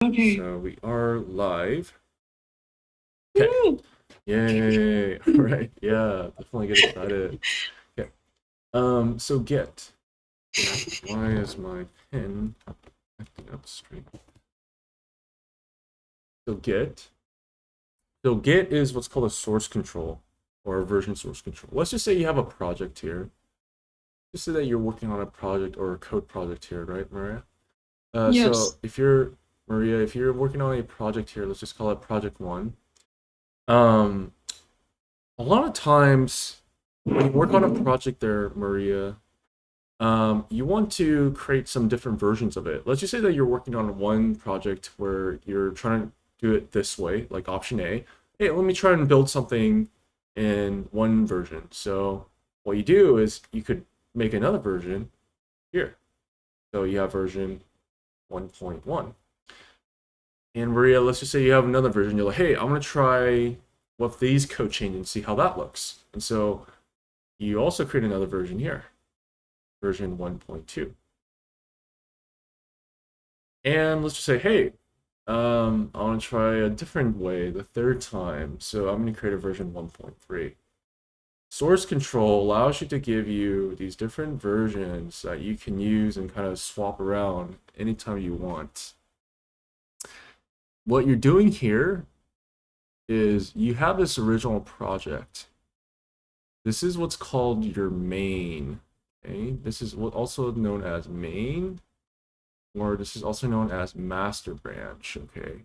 Okay. So we are live. Okay. Woo! Yay. All right. Yeah, definitely get excited. Okay. So get. Why is my pen acting up straight? So get. So get is what's called a source control or a version source control. Let's just say you have a project here. Just say that you're working on a project or a code project here, right, Maria? So Yes. if you're Maria, if you're working on a project here, let's just call it project one. Um, a lot of times when you work on a project there, Maria, you want to create some different versions of it. Let's just say that you're working on one project where you're trying to do it this way, like option A. Hey, let me try and build something in one version. So what you do is you could make another version here. So you have version 1.1. And Maria, let's just say you have another version. You're like, hey, I'm gonna try with these code changes and see how that looks. And so you also create another version here, version 1.2. And let's just say, hey, I want to try a different way the third time. So I'm going to create a version 1.3. Source control allows you to give you these different versions that you can use and kind of swap around anytime you want. What you're doing here is you have this original project. This is what's called your main. Okay, this is what also known as main, or this is also known as master branch. Okay,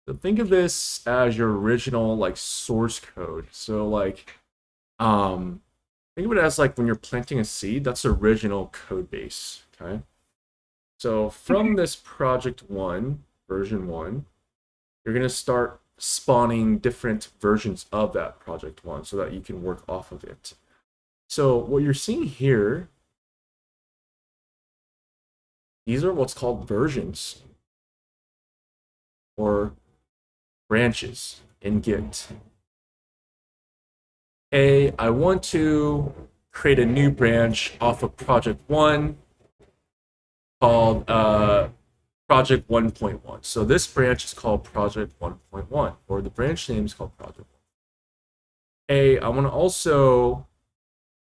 so think of this as your original like source code. So like, think of it as like when you're planting a seed. That's the original code base. Okay, so from this project one, version one, you're gonna start spawning different versions of that project one so that you can work off of it. So what you're seeing here, these are what's called versions or branches in Git. I want to create a new branch off of project one called project 1.1. So this branch is called project 1.1, or the branch name is called project 1. I want to also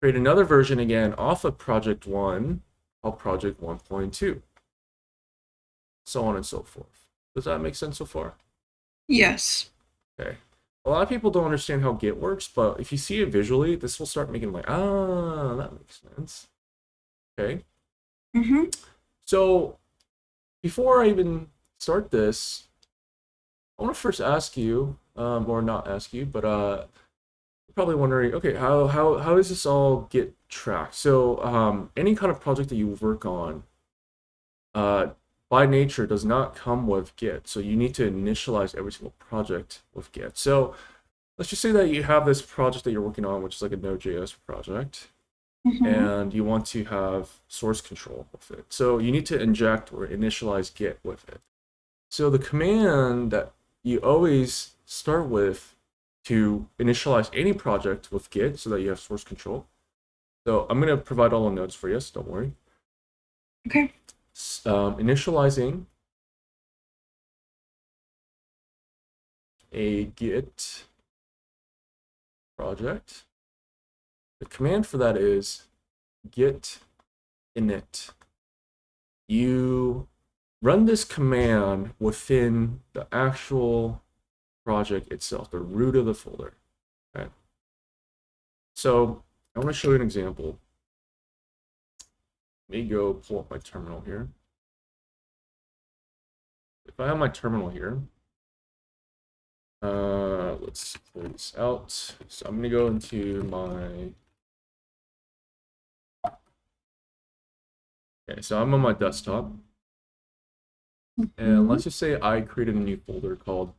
create another version again off of project one called project 1.2, so on and so forth. Does that make sense so far? Yes. Okay. A lot of people don't understand how Git works, but if you see it visually, this will start making like, that makes sense. Okay. Mm-hmm. So before I even start this, I want to first ask you, or not ask you, but you're probably wondering, okay, how does this all get tracked? So any kind of project that you work on, uh, by nature does not come with Git. So you need to initialize every single project with Git. So let's just say that you have this project that you're working on, which is like a Node.js project, Mm-hmm. and you want to have source control with it. So you need to inject or initialize Git with it. So the command that you always start with to initialize any project with Git so that you have source control. So I'm going to provide all the notes for you, so don't worry. Okay. Initializing a Git project. The command for that is git init. You run this command within the actual project itself, the root of the folder. Okay. So I want to show you an example. Let me go pull up my terminal here. If I have my terminal here, let's pull this out. So I'm going to go into my. Okay, so I'm on my desktop. And Mm-hmm. let's just say I created a new folder called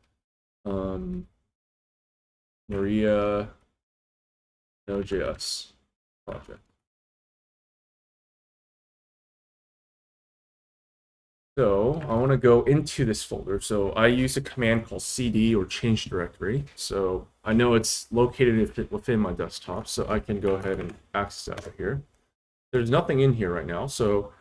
Maria Node.js project. So I want to go into this folder. So I use a command called cd or change directory. So I know it's located within my desktop, so I can go ahead and access that right here. There's nothing in here right now, so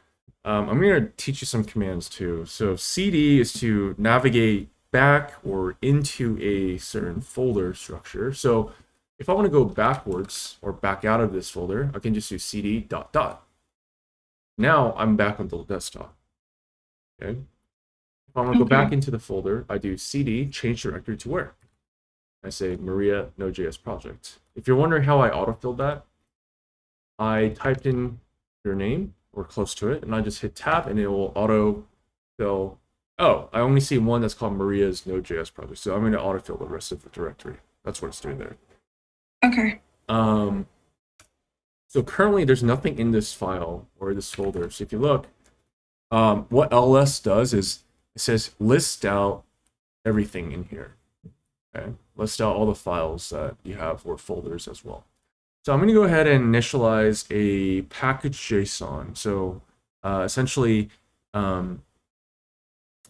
I'm going to teach you some commands too. So cd is to navigate back or into a certain folder structure. So if I want to go backwards or back out of this folder, I can just do cd dot dot. Now I'm back on the desktop. Okay. If I want to go back into the folder, I do cd change directory to where? I say Maria Node.js project. If you're wondering how I autofilled that, I typed in your name or close to it, and I just hit tab and it will autofill. Oh, I only see one that's called Maria's Node.js project, so I'm going to autofill the rest of the directory. That's what it's doing there. Okay. So currently there's nothing in this file or this folder. So if you look, what ls does is it says list out everything in here. Okay, list out all the files that you have or folders as well. So I'm going to go ahead and initialize a package JSON. So essentially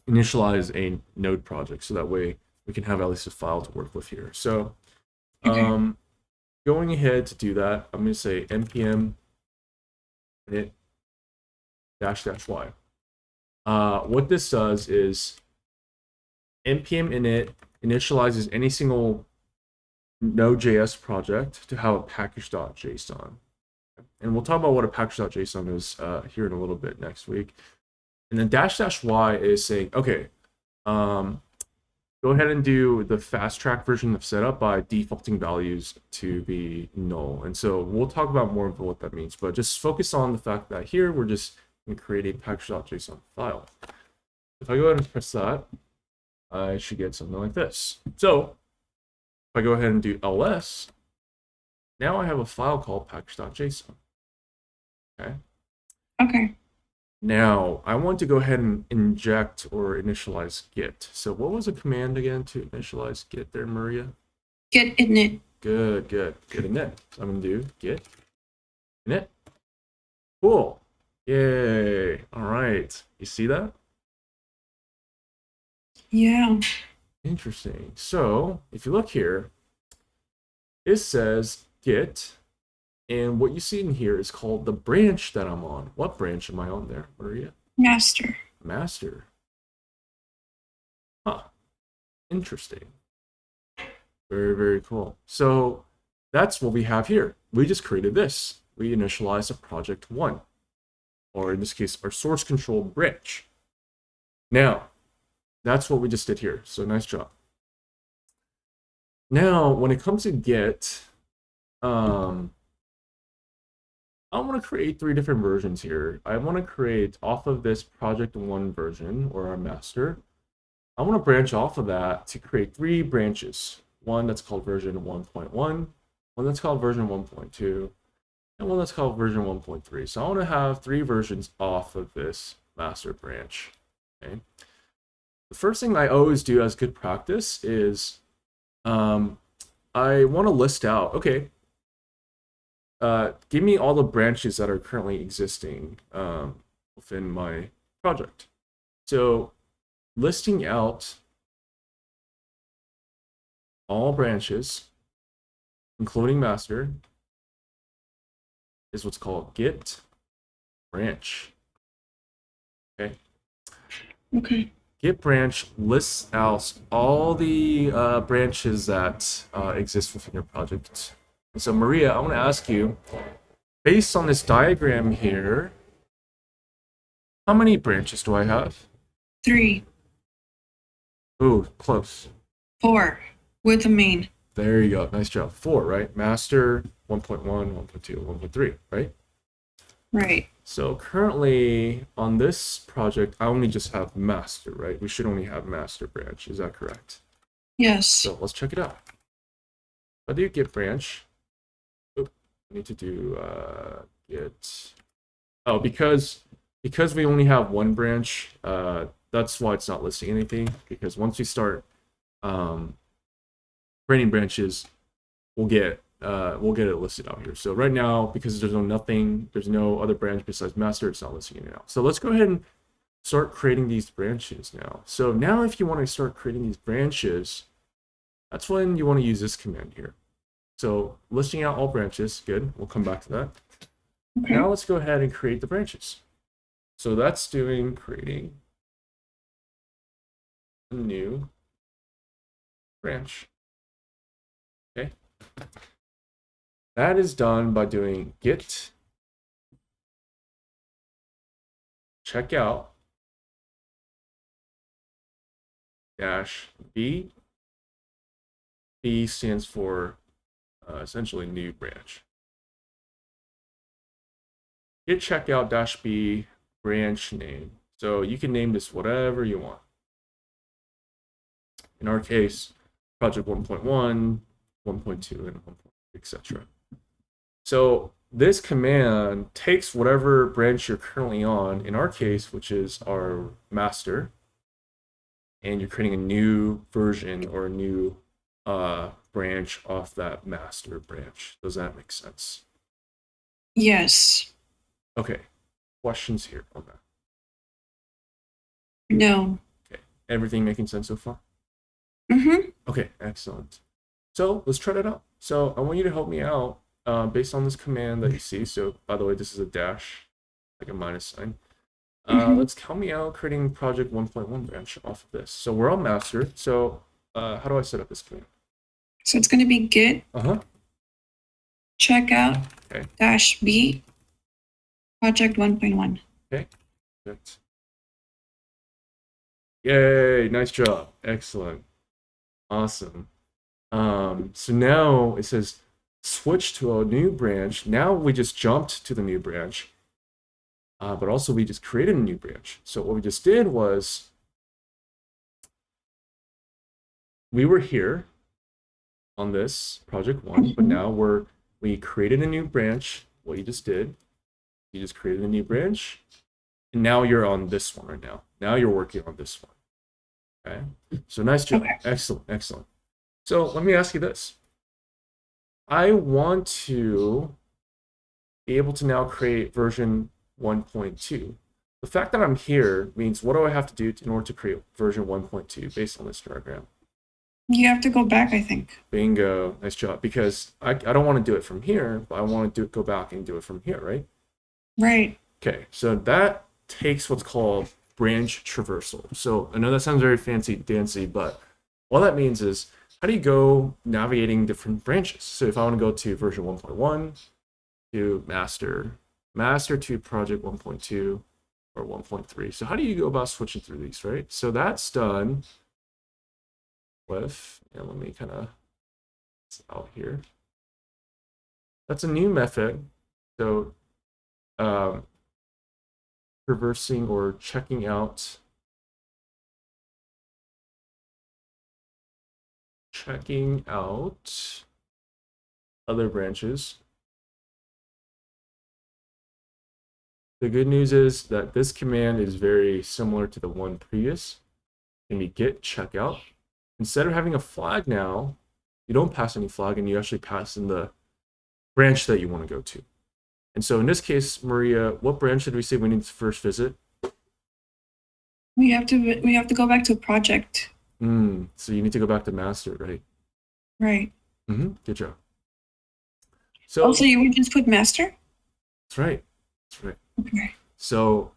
initialize a node project so that way we can have at least a file to work with here. So going ahead to do that, I'm going to say npm init --y. What this does is npm init initializes any single Node.js project to have a package.json. And we'll talk about what a package.json is here in a little bit next week. And then --y is saying, okay, go ahead and do the fast track version of setup by defaulting values to be null. And so we'll talk about more of what that means, but just focus on the fact that here we're just going to create a package.json file. If I go ahead and press that, I should get something like this. So if I go ahead and do ls, now I have a file called package.json. Okay. Okay. Now I want to go ahead and inject or initialize Git. So what was the command again to initialize Git there, Maria? Git init. Good. Git init. So I'm gonna do git init. Cool. Yay. All right. You see that? Yeah. Interesting. So if you look here, it says git, and what you see in here is called the branch that I'm on. What branch am I on there, Maria? Master. Master. Huh. Interesting. Very, very cool. So that's what we have here. We just created this. We initialized a project 1, or in this case, our source control branch. Now, that's what we just did here. So nice job. Now, when it comes to Git, I want to create 3 different versions here. I want to create off of this project 1 version, or our master. I want to branch off of that to create 3 branches. One that's called version 1.1, one that's called version 1.2, and one that's called version 1.3. So I want to have 3 versions off of this master branch. Okay. The first thing I always do as good practice is I want to list out, okay, give me all the branches that are currently existing within my project. So listing out all branches, including master, is what's called git branch. Okay. Okay. Git branch lists out all the branches that exist within your project. And so Maria, I want to ask you, based on this diagram here, how many branches do I have? 3. Ooh, close. 4. With the main. There you go. Nice job. 4, right? Master 1.1, 1.2, 1.3, right? Right. So currently on this project, I only just have master, right? We should only have master branch. Is that correct? Yes. So let's check it out. If I do git branch, I need to do git. Oh, because we only have 1 branch, that's why it's not listing anything. Because once we start creating branches, we'll get it listed out here. So right now, because there's no other branch besides master, it's not listing it out. So let's go ahead and start creating these branches now. So now if you want to start creating these branches, that's when you want to use this command here. So listing out all branches, good. We'll come back to that. Okay. Now let's go ahead and create the branches. So that's doing creating a new branch. Okay. That is done by doing git checkout dash B. B stands for essentially new branch. Git checkout dash B branch name. So you can name this whatever you want. In our case, project 1.1, 1.2, and 1.3, etc. So this command takes whatever branch you're currently on, in our case, which is our master, and you're creating a new version or a new branch off that master branch. Does that make sense? Yes. Okay. Questions here on that? No. Okay. Everything making sense so far? Mm-hmm. Okay, excellent. So let's try that out. So I want you to help me out based on this command that you see. So by the way, this is a dash, like a minus sign. Let's help me out creating project 1.1 branch off of this. So we're on master. So how do I set up this command? So it's going to be git checkout Okay. dash B project 1.1. Okay. Good. Yay! Nice job. Excellent. Awesome. So now it says switch to a new branch. Now we just jumped to the new branch, but also we just created a new branch. So what we just did was we were here on this project one, but now we created a new branch. What you just did, you just created a new branch, and now you're on this one right now. Now you're working on this one. Okay. So nice job. Okay. Excellent. Excellent. So let me ask you this. I want to be able to now create version 1.2. The fact that I'm here means what do I have to do in order to create version 1.2 based on this diagram? You have to go back, I think. Bingo. Nice job. Because I don't want to do it from here, but I want to go back and do it from here, right? Right. Okay, so that takes what's called branch traversal. So I know that sounds very fancy dancy, but all that means is how do you go navigating different branches? So if I want to go to version 1.1 to master to project 1.2 or 1.3. So how do you go about switching through these, right? So that's done with, and let me kind of out here. That's a new method. So traversing or checking out other branches. The good news is that this command is very similar to the one previous. Can be git checkout. Instead of having a flag now, you don't pass any flag and you actually pass in the branch that you want to go to. And so in this case, Maria, what branch did we say we need to first visit? We have to go back to project. So you need to go back to master, right? Right. Good job. So also, you would just put master? That's right. That's right. Okay. So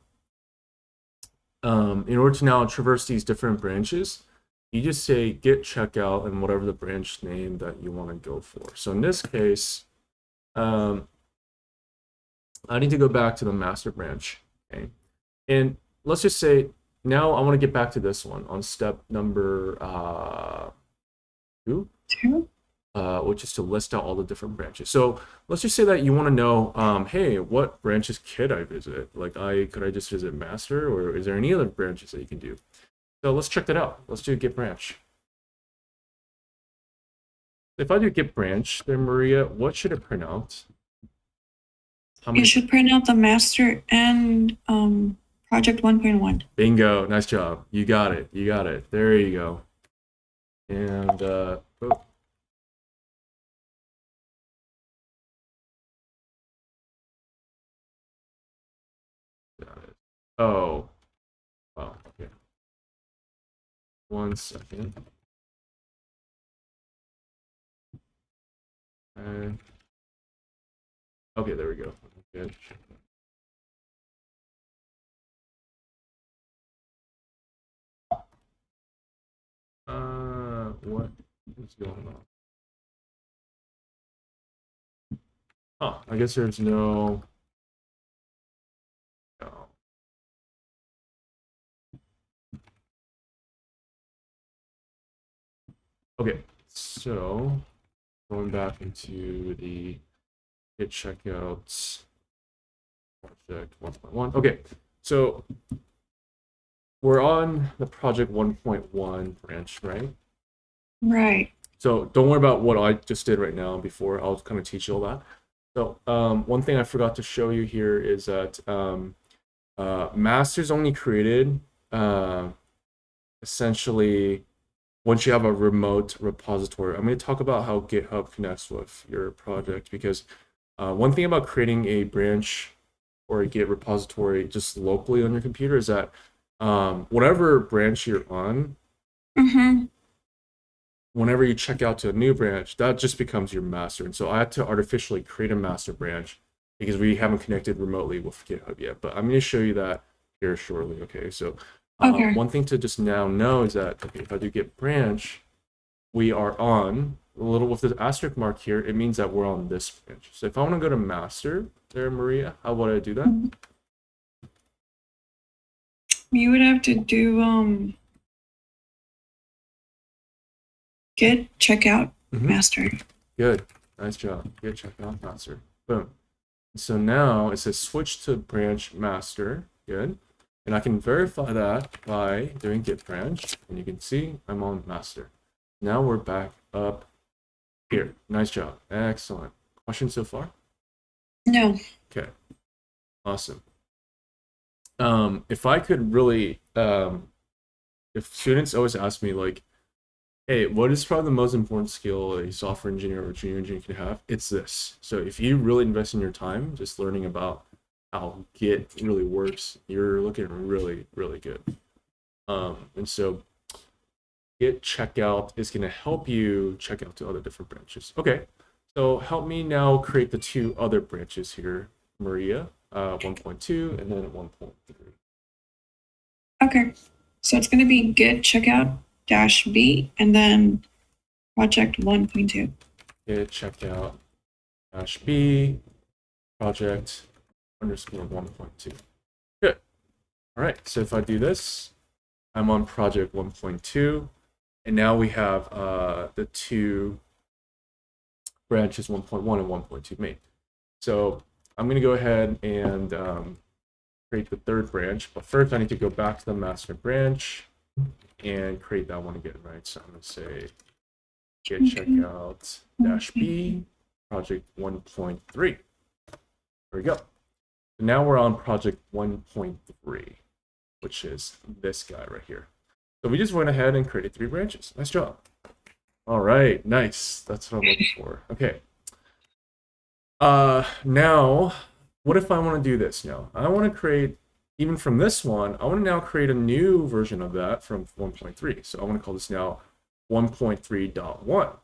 in order to now traverse these different branches, you just say git checkout and whatever the branch name that you want to go for. So in this case, I need to go back to the master branch. Okay. And let's just say now I want to get back to this one on step number 2. Which is to list out all the different branches. So let's just say that you want to know, hey, what branches could I visit? Like, could I just visit master, or is there any other branches that you can do? So let's check that out. Let's do git branch. If I do git branch, then Maria, what should it print out? You should print out the master and project 1.1. Bingo. Nice job. You got it. You got it. There you go. And oh. Got it. Oh. Oh, okay. 1 second. Okay, there we go. Good. what is going on? Oh, I guess there's no. Okay, so going back into the Git checkouts project 1.1. Okay, so we're on the project 1.1 branch, right? Right. So don't worry about what I just did right now before. I'll kind of teach you all that. So one thing I forgot to show you here is that master's only created essentially once you have a remote repository. I'm going to talk about how GitHub connects with your project, because one thing about creating a branch or a Git repository just locally on your computer is that whatever branch you're on, Mm-hmm. whenever you check out to a new branch, that just becomes your master. And so I had to artificially create a master branch because we haven't connected remotely with GitHub yet. But I'm going to show you that here shortly. Okay, so Okay. one thing to just now know is that, okay, if I do git branch, we are on a little with the asterisk mark here. It means that we're on this branch. So if I want to go to master there, Maria, how would I do that? You would have to do git checkout master. Good, nice job. Git checkout master. Boom. So now it says switch to branch master. Good. And I can verify that by doing git branch. And you can see I'm on master. Now we're back up here. Nice job. Excellent. Questions so far? No. Okay. Awesome. If I could really, if students always ask me like, hey, what is probably the most important skill a software engineer or junior engineer can have? It's this. So if you really invest in your time just learning about how Git really works, you're looking really, really good. And so Git checkout is going to help you check out to other different branches. Okay, so help me now create the two other branches here, Maria, 1.2 and then 1.3. Okay. So it's going to be git checkout -b and then project 1.2. Git checkout -b project _1.2. Good. All right. So if I do this, I'm on project 1.2, and now we have the two branches 1.1 and 1.2 made. So I'm going to go ahead and create the third branch, but first I need to go back to the master branch and create that one again, right? So I'm going to say git checkout -b project 1.3. There we go. So now we're on project 1.3, which is this guy right here. So we just went ahead and created 3 branches. Nice job. All right, nice. That's what I'm looking for. Okay. Now, what if I want to do this now? I want to create, even from this one, I want to now create a new version of that from 1.3. So I want to call this now 1.3.1.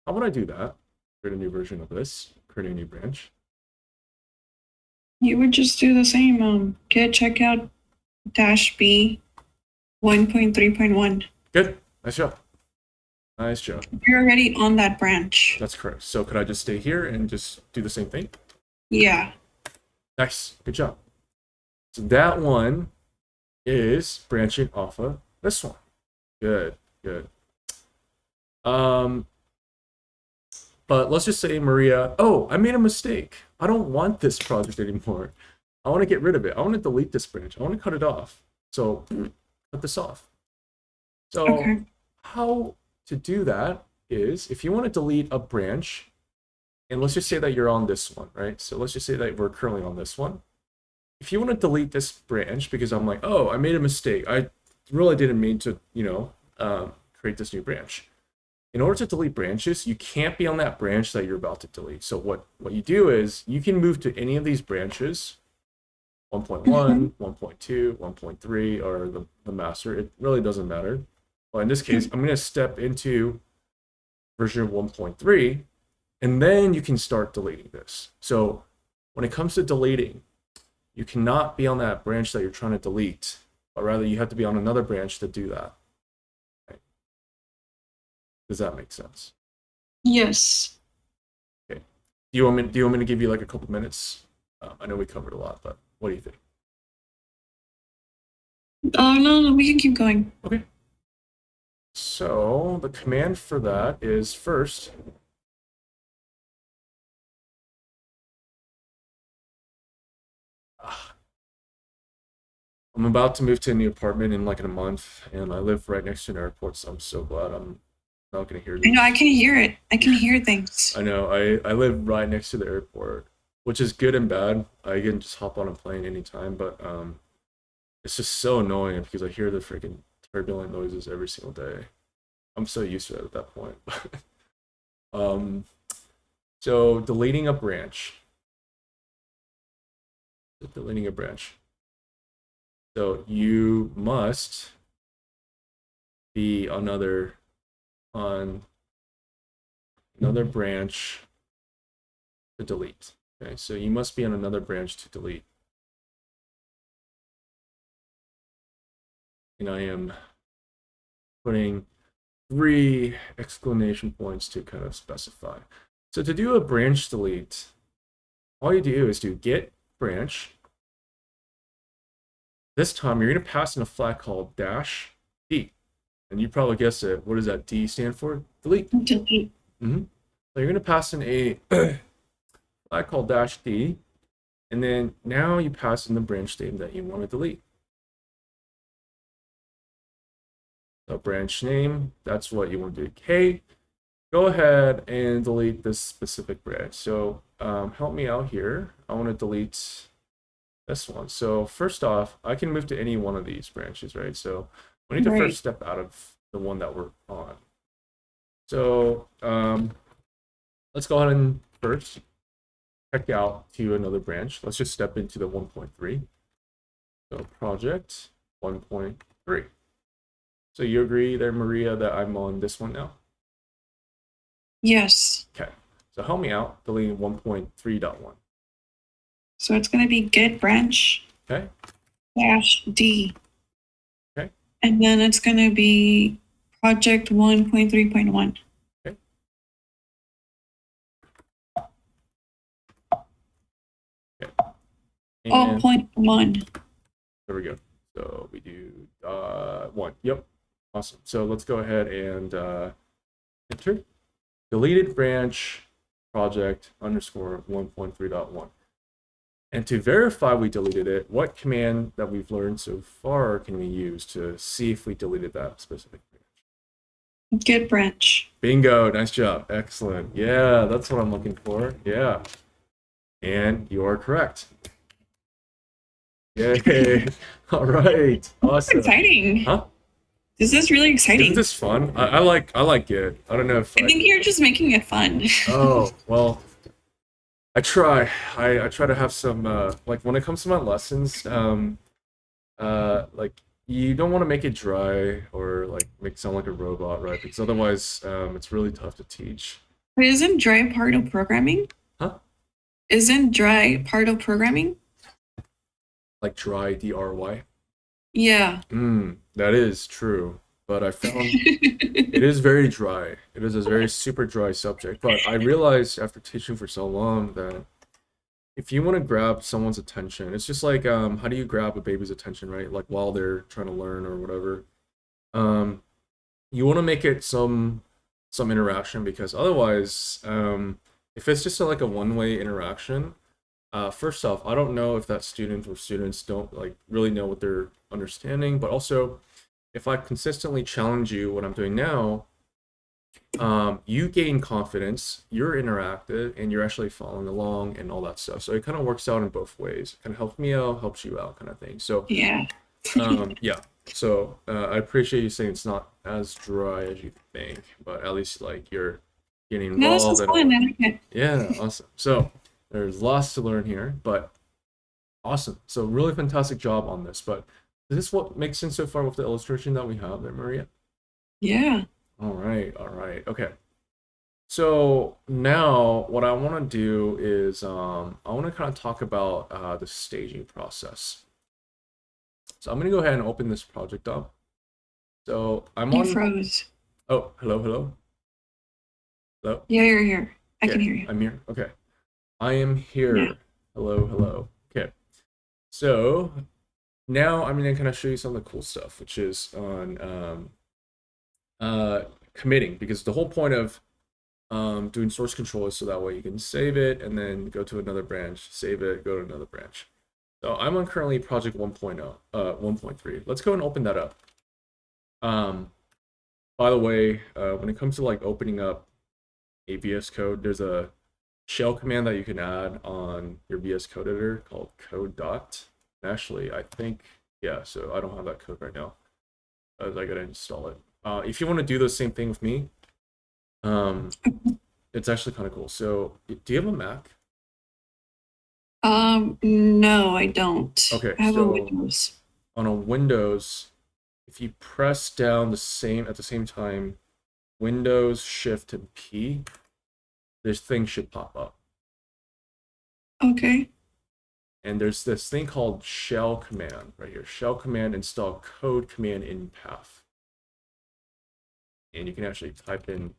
How would I do that? Create a new version of this, create a new branch. You would just do the same git checkout -b 1.3.1. Good. Nice job. Nice job. You're already on that branch. That's correct. So could I just stay here and just do the same thing? Yeah. Nice. Good job. So that one is branching off of this one. Good. Good. But let's just say, Maria, oh, I made a mistake. I don't want this project anymore. I want to get rid of it. I want to delete this branch. I want to cut it off. So cut this off. So Okay. how to do that is, if you want to delete a branch, and let's just say that you're on this one, right? So let's just say that we're currently on this one. If you want to delete this branch because I'm like, oh, I made a mistake. I really didn't mean to, create this new branch. In order to delete branches, you can't be on that branch that you're about to delete. So what you do is you can move to any of these branches, 1.1, 1.2, 1.3, or the master. It really doesn't matter. Well, in this case, I'm going to step into version 1.3, and then you can start deleting this. So when it comes to deleting, you cannot be on that branch that you're trying to delete, but rather you have to be on another branch to do that. Right? Does that make sense? Yes. Okay. Do you want me to give you like a couple minutes? I know we covered a lot, but what do you think? Oh, no, we can keep going. Okay. So the command for that is first, I'm about to move to a new apartment in like in a month, and I live right next to an airport, so I'm so glad I'm not gonna hear I this. know, I can hear it. I can hear things. I know, I live right next to the airport, which is good and bad. I can just hop on a plane anytime, but it's just so annoying because I hear the freaking turbulent noises every single day. I'm so used to it at that point. um, so deleting a branch. Deleting a branch. So you must be on another branch to delete. Okay, so you must be on another branch to delete. And I am putting 3 exclamation points to kind of specify. So to do a branch delete, all you do is do get branch. This time you're going to pass in a flag called -d. And you probably guessed it. What does that D stand for? Delete. Delete. So you're going to pass in a flag called -d. And then now you pass in the branch name that you want to delete. So branch name, that's what you want to do. Okay, go ahead and delete this specific branch. So help me out here. I want to delete this one. So first off, I can move to any one of these branches, right? So we need to first step out of the one that we're on. So let's go ahead and first check out to another branch. Let's just step into the 1.3. So project 1.3. So you agree there, Maria, that I'm on this one now? Yes. Okay. So help me out, deleting 1.3.1. So it's going to be get branch Okay. -d. Okay. And then it's going to be project 1.3.1. Okay. Oh, point 1. There we go. So we do 1. Yep. Awesome. So let's go ahead and enter. Deleted branch project underscore 1.3.1. And to verify we deleted it, what command that we've learned so far can we use to see if we deleted that specific branch? Get branch. Bingo. Nice job. Excellent. Yeah, that's what I'm looking for. Yeah. And you are correct. Yay. All right. Awesome. Exciting. Huh? This is really exciting. Isn't this fun? I like it. I don't know if I think you're just making it fun. Oh, well, I try. I try to have some like when it comes to my lessons, like you don't want to make it dry or like make it sound like a robot, right? Because otherwise it's really tough to teach. But isn't dry part of programming? Huh? Isn't dry part of programming? Like dry, DRY? Yeah. That is true. But I found it is very dry. It is a very super dry subject. But I realized after teaching for so long that if you want to grab someone's attention, it's just like how do you grab a baby's attention, right? Like while they're trying to learn or whatever. You want to make it some interaction because otherwise, if it's just like a one-way interaction, first off, I don't know if that student or students don't like really know what they're understanding, but also if I consistently challenge you what I'm doing now, you gain confidence, you're interactive, and you're actually following along and all that stuff. So it kind of works out in both ways. It kind of helps me out, helps you out, kind of thing. So yeah. Yeah. So I appreciate you saying it's not as dry as you think, but at least like you're getting No, this involved. is fun. I like it. Yeah, awesome. So there's lots to learn here, but awesome. So really fantastic job on this. But is this what makes sense so far with the illustration that we have there, Maria? Yeah. All right. Okay. So now what I want to do is I want to kind of talk about the staging process. So I'm going to go ahead and open this project up. So I'm You on. froze. Oh, hello, hello, hello. Yeah, you're here. I can Okay, hear you. I'm here. Okay, I am Yeah. here. Hello, hello. Okay, so now I'm going to kind of show you some of the cool stuff, which is on committing, because the whole point of doing source control is so that way you can save it and then go to another branch, save it, go to another branch. So I'm on currently project 1.0, 1.3. Let's go and open that up. By the way, when it comes to like opening up a VS Code, there's a shell command that you can add on your VS Code editor called code dot. Actually, I think, yeah, so I don't have that code right now, as I gotta install it. If you want to do the same thing with me, it's actually kind of cool. So, do you have a Mac? No, I don't. Okay, I have a so Windows. on a Windows, if you press down the same at the same time, Windows Shift and P, this thing should pop up. Okay. And there's this thing called shell command right here. Shell command install code command in path. And you can actually type in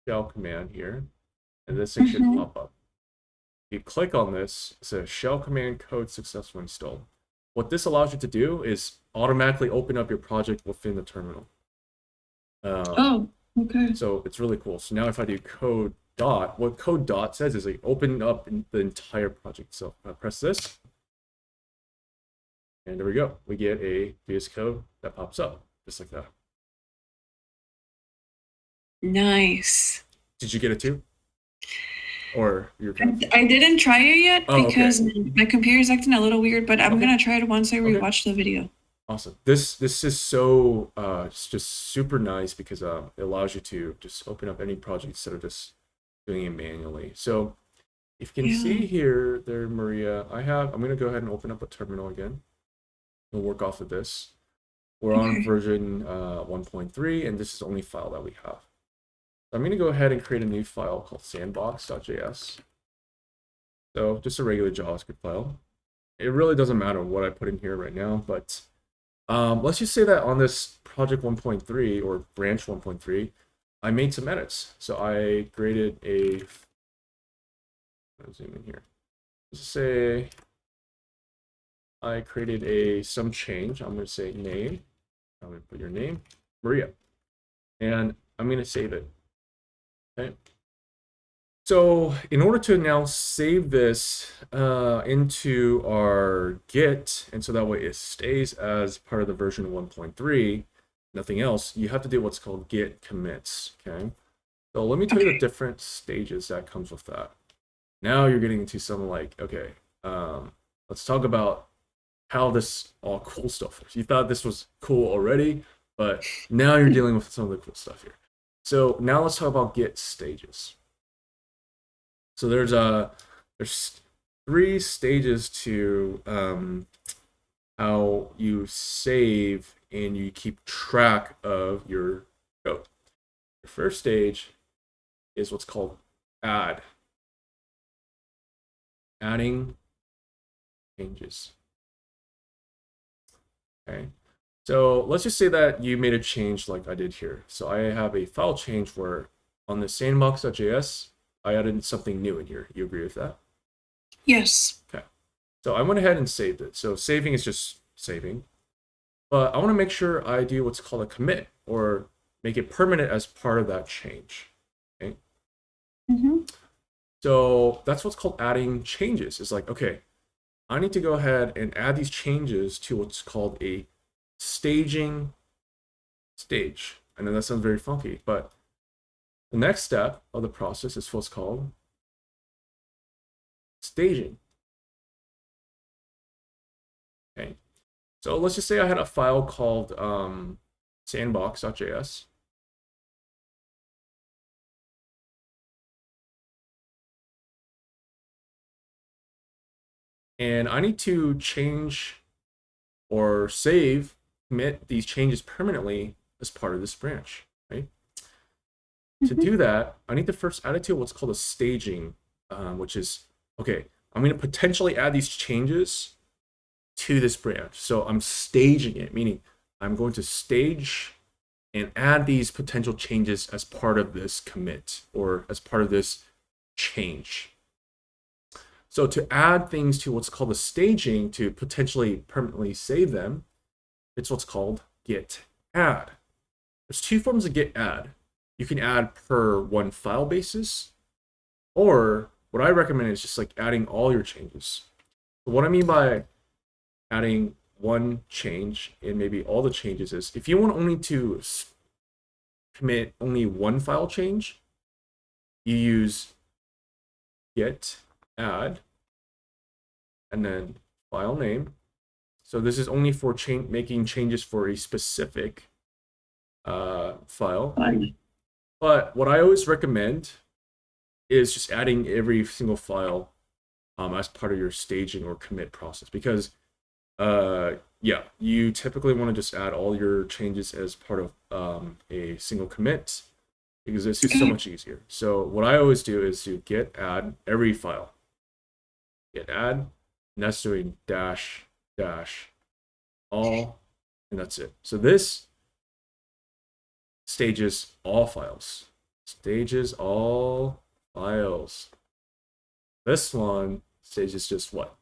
shell command here, and this thing should pop up. You click on this, it says shell command code successfully installed. What this allows you to do is automatically open up your project within the terminal. Oh, okay. So it's really cool. So now if I do code dot, what code dot says is like open up the entire project. So I press this, and there we go. We get a VS Code that pops up just like that. Nice. Did you get it too? Or you're kind of... I didn't try it yet Oh, okay. because my computer's acting a little weird, but I'm Okay. gonna try it once I Okay. rewatch the video. Awesome. This is so it's just super nice because it allows you to just open up any project instead of just doing it manually. So if you can Yeah. see here there, Maria, I'm gonna go ahead and open up a terminal again. We'll work off of this. We're on Okay. version 1.3, and this is the only file that we have. So I'm gonna go ahead and create a new file called sandbox.js. So just a regular JavaScript file. It really doesn't matter what I put in here right now, but let's just say that on this project 1.3 or branch 1.3, I made some edits. So I created a, I'll zoom in here. Let's say I created some change. I'm going to say name. I'm going to put your name, Maria, and I'm going to save it. Okay. So in order to now save this into our Git, and so that way it stays as part of the version 1.3, nothing else, you have to do what's called git commits, okay? So let me tell you the different stages that comes with that. Now you're getting into some like, okay, let's talk about how this all cool stuff is. You thought this was cool already, but now you're dealing with some of the cool stuff here. So now let's talk about git stages. So there's 3 stages to how you save and you keep track of your code. The first stage is what's called adding changes. Okay, so let's just say that you made a change like I did here. So I have a file change where on the sandbox.js, I added something new in here. You agree with that? Yes. Okay. So I went ahead and saved it. So saving is just saving. But I want to make sure I do what's called a commit or make it permanent as part of that change. Okay. So that's what's called adding changes. It's like, okay, I need to go ahead and add these changes to what's called a staging stage. I know that sounds very funky, but the next step of the process is what's called staging. Okay, so let's just say I had a file called sandbox.js. And I need to change or commit these changes permanently as part of this branch, right? To do that, I need to first add it to what's called a staging, which is, okay, I'm going to potentially add these changes to this branch. So I'm staging it, meaning I'm going to stage and add these potential changes as part of this commit or as part of this change. So to add things to what's called a staging to potentially permanently save them, it's what's called git add. There's two forms of git add. You can add per one file basis, or what I recommend is just like adding all your changes. So what I mean by adding one change and maybe all the changes is if you want only to commit only one file change, you use git add and then file name. So this is only for making changes for a specific file. But what I always recommend is just adding every single file as part of your staging or commit process, because yeah, you typically want to just add all your changes as part of a single commit because it's just so much easier. So what I always do is to git add every file, git add, and that's doing dash dash all, and that's it. So this stages all files. Stages all files. This one stages just what?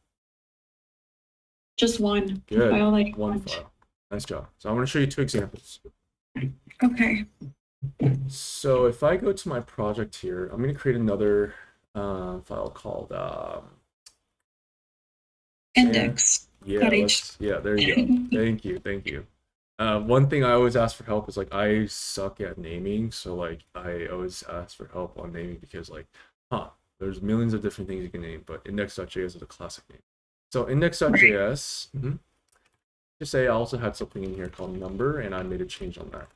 Just one. Good. File like one file. Nice job. So I'm going to show you two examples. Okay. So if I go to my project here, I'm going to create another file called Index. Yeah, yeah, there you go. Thank you. One thing I always ask for help is like I suck at naming, so like I always ask for help on naming because like, there's millions of different things you can name, but index.js is a classic name. So index.js, just say I also had something in here called number, and I made a change on that.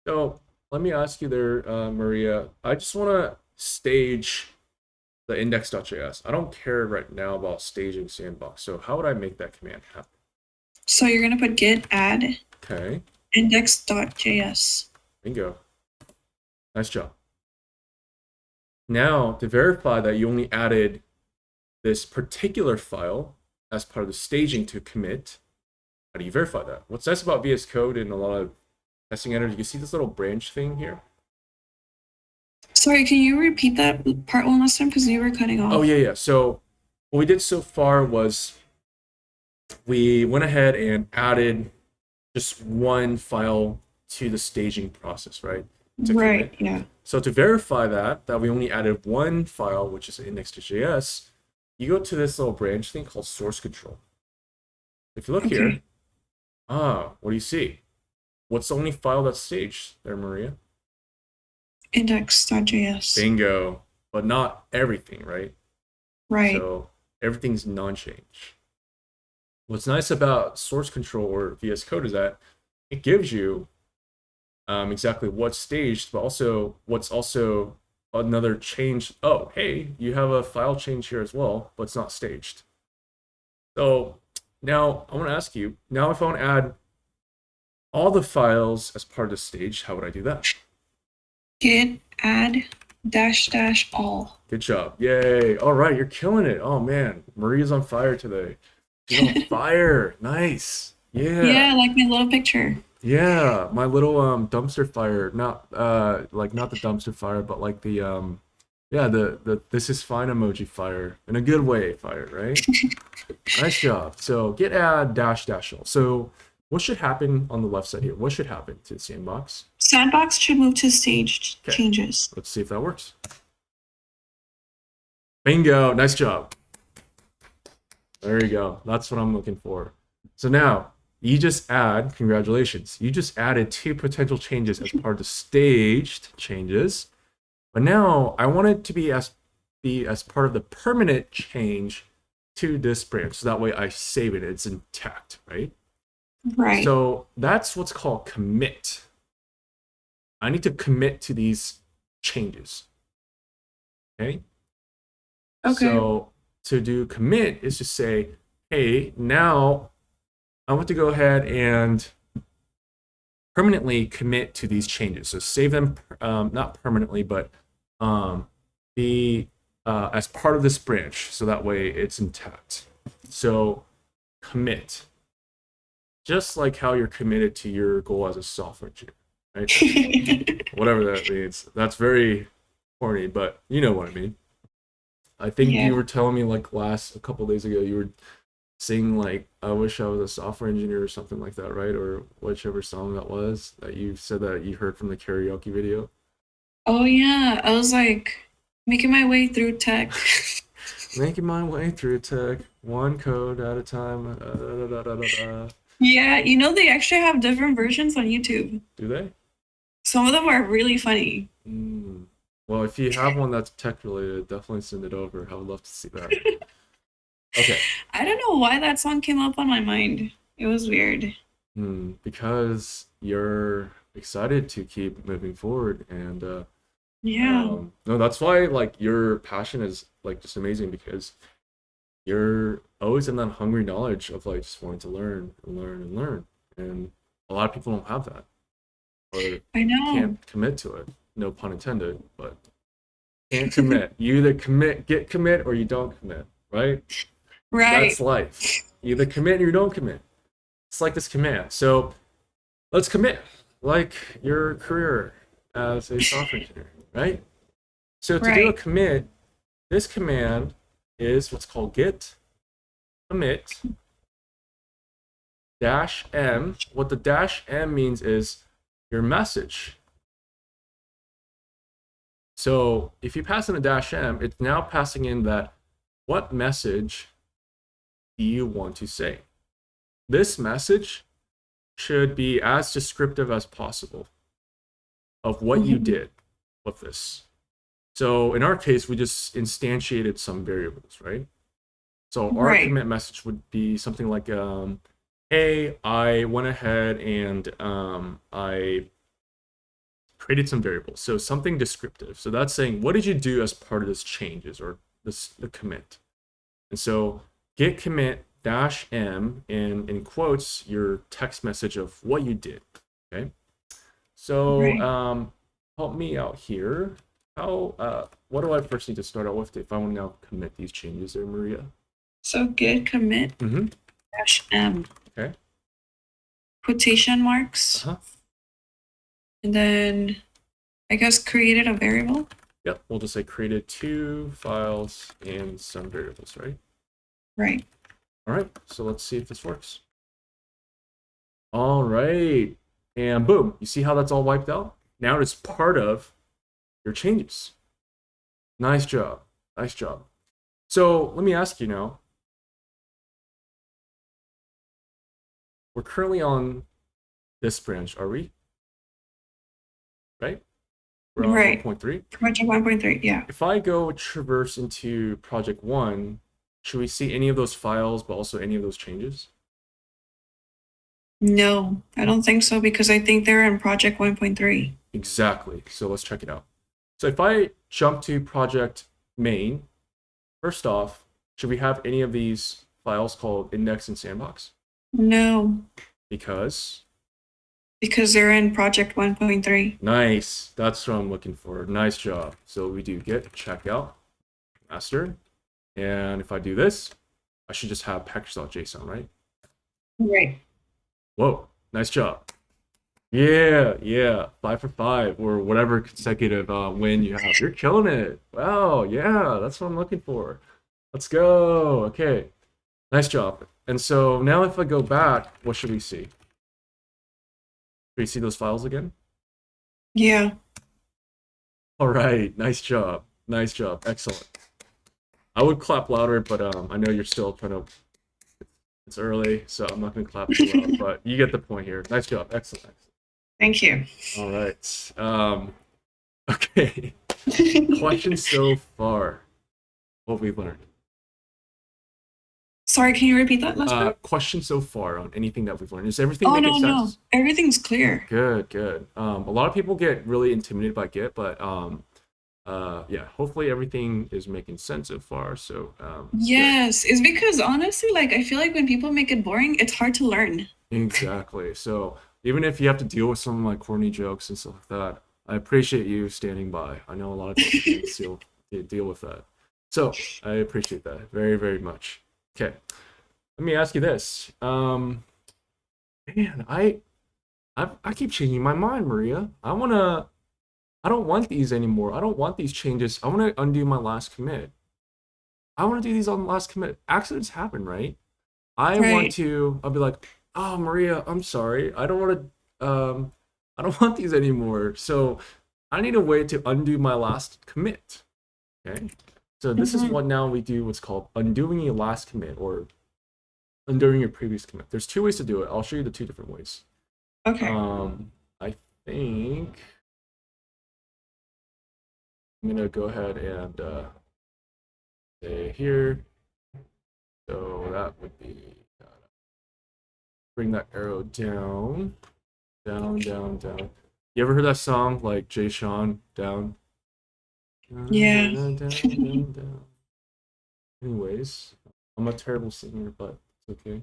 So let me ask you there, Maria. I just want to stage the index.js. I don't care right now about staging Sandbox. So how would I make that command happen? So you're gonna put git add index.js. Bingo. Nice job. Now to verify that you only added this particular file as part of the staging to commit, how do you verify that? What's nice about VS Code and a lot of testing editors, you can see this little branch thing here. Sorry, can you repeat that part one last time because you were cutting off? Oh yeah. So what we did so far was we went ahead and added just one file to the staging process, right? Right, yeah. So to verify that we only added one file, which is index.js, you go to this little branch thing called source control. If you look here, what do you see? What's the only file that's staged there, Maria? Index.js. Bingo. But not everything, right? Right. So everything's non-change. What's nice about source control or VS Code is that it gives you exactly what's staged, but also what's also another change. Oh, hey, you have a file change here as well, but it's not staged. So now I want to ask you, now if I want to add all the files as part of the stage, how would I do that? Git add dash dash all. Good job. Yay. All right, you're killing it. Oh man, Maria's on fire today. She's on fire. Nice. Yeah. Yeah, like my little picture. Yeah, my little dumpster fire. Not like not the dumpster fire, but like the yeah, the this is fine emoji fire. In a good way fire, right? Nice job. So git add dash dash all. So what should happen on the left side here? What should happen to the sandbox? Sandbox should move to staged changes. Let's see if that works. Bingo. Nice job. There you go. That's what I'm looking for. So now you just add, congratulations, you just added two potential changes as part of the staged changes. But now I want it to be as part of the permanent change to this branch. So that way I save it, it's intact, right? Right. So that's what's called commit. I need to commit to these changes. Okay? So to do commit is to say, hey, now I want to go ahead and permanently commit to these changes. So save them, not permanently, but be as part of this branch, so that way it's intact. So commit, just like how you're committed to your goal as a software engineer, right? Whatever that means. That's very corny, but you know what I mean. I think Yeah. you were telling me like a couple days ago, you were saying like, I wish I was a software engineer or something like that, right? Or whichever song that was that you said that you heard from the karaoke video. Oh yeah, I was like making my way through tech. Making my way through tech, one code at a time. Yeah, you know they actually have different versions on YouTube. Do they? Some of them are really funny. Mm. Well, if you have one that's tech related, definitely send it over. I would love to see that. Okay. I don't know why that song came up on my mind. It was weird. Because you're excited to keep moving forward, and Yeah. no, that's why like your passion is like just amazing, because you're always in that hungry knowledge of like just wanting to learn and learn and learn, and a lot of people don't have that, or I know. can't commit to it. No pun intended, but can't commit. You either get commit, or you don't commit, right? Right. That's life. You either commit or you don't commit. It's like this command. So let's commit, like your career as a software engineer, right? So to do a Right. commit, this command is what's called git commit -m. What the -m means is your message. So if you pass in a -m, it's now passing in that what message do you want to say? This message should be as descriptive as possible of what you did with this. So in our case, we just instantiated some variables, right? So our Right. commit message would be something like, hey, I went ahead and I created some variables. So something descriptive. So that's saying, what did you do as part of this changes or the commit? And so git commit -m, and in quotes, your text message of what you did. Okay. So Right. help me out here. What do I first need to start out with if I want to now commit these changes there, Maria? So git commit Mm-hmm. -m Okay. quotation marks, Uh-huh. and then I guess created a variable. Yep. We'll just say created 2 files and some variables, right? Right. All right. So let's see if this works. All right. And boom. You see how that's all wiped out? Now it's part of your changes. Nice job. Nice job. So let me ask you now. We're currently on this branch, are we? Right? We're on Right. 1.3. Project 1.3. Yeah. If I go traverse into project 1, should we see any of those files, but also any of those changes? No, I don't think so because I think they're in project 1.3. Exactly. So let's check it out. So if I jump to project main, first off, should we have any of these files called index and sandbox? No, Because because they're in project 1.3. nice. That's what I'm looking for. Nice job. So we do git checkout master. And if I do this, I should just have package.json, right? Right. Whoa, nice job. Yeah, 5 for 5, or whatever consecutive win you have. You're killing it. Wow, yeah, that's what I'm looking for. Let's go. Okay, nice job. And so now if I go back, what should we see? Should we see those files again? Yeah. All right, nice job. Nice job. Excellent. I would clap louder, but I know you're still trying to. It's early, so I'm not going to clap too loud, but you get the point here. Nice job. Excellent. Thank you. All right. Okay. Questions so far. What we learned. Sorry, can you repeat that last part? Questions so far on anything that we've learned. Is everything Oh, making no. sense? Everything's clear. Good. A lot of people get really intimidated by Git, but yeah, hopefully everything is making sense so far. So it's good. Yes, it's because honestly, like I feel like when people make it boring, it's hard to learn. Exactly. So Even if you have to deal with some of my corny jokes and stuff like that, I appreciate you standing by. I know a lot of people can't deal with that. So I appreciate that very, very much. Okay. Let me ask you this. Man, I keep changing my mind, Maria. I don't want these anymore. I don't want these changes. I want to undo my last commit. I want to do these on the last commit. Accidents happen, right? Right. I'll be like, oh Maria, I'm sorry. I don't want these anymore. So I need a way to undo my last commit. Okay. So this is Mhm. what now we do what's called undoing your last commit or undoing your previous commit. There's two ways to do it. I'll show you the two different ways. Okay. I think I'm gonna go ahead and say here. So that would be bring that arrow down, down, down, down. You ever heard that song like Jay Sean down? Down, Yeah. down, down, down, down. Anyways, I'm a terrible singer, but it's okay.